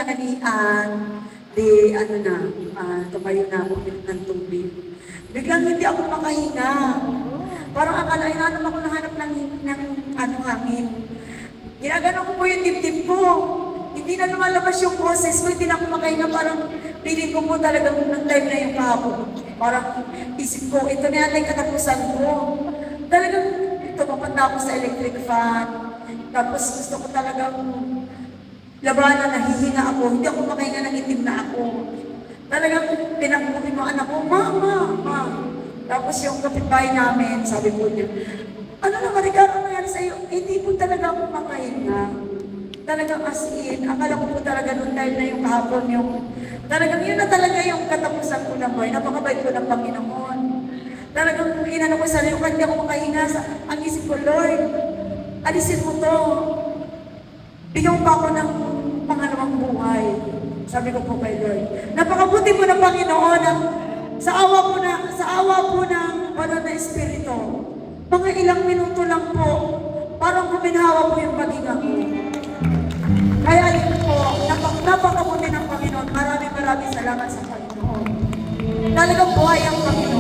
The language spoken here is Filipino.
tanghalian, di ano na, tumayo na ako ng tubig. Biglang hindi ako makahinga. Parang akalain natin ako nahanap ng hangin. Ginagano ko po yung dibdib ko. Hindi na lumalabas yung process ko, hindi na ako makahinga. Parang piling ko po talagang ng time na yung kahapon. Parang isip ko, ito na yata yung katapusan ko. Talagang ito, papunta ako sa electric fan. Tapos gusto ko talagang labanan, nahihinga ako. Hindi ako makahinga, nangitim na ako. Talagang pinagbukin mo anak ko, Ma. Tapos yung kapitbahay namin, sabi po niya, ano naman, Ricardo, nangyari sa'yo? Hindi po talaga ako makahinga. Talagang as in, akala ko po talaga noon dahil na yung kahapon yung, talagang yun na talaga yung katapusan ko ng buhay. Napakabait ko ng Panginoon. Talagang inano ko sa liyo, hindi ako makahinga. Ang isip ko, Lord, alisin mo to. Bigyan mo pa ako ng pangalawang buhay. Sabi ko po kay Lord, napakabuti po ng Panginoon sa awa po ng banal na Espiritu. Mga ilang minuto lang po, parang kuminhawa po yung paghinga ko. Kaya yun po, napakabuti ng Panginoon. Maraming salamat sa Panginoon. Talagang buhay ang Panginoon.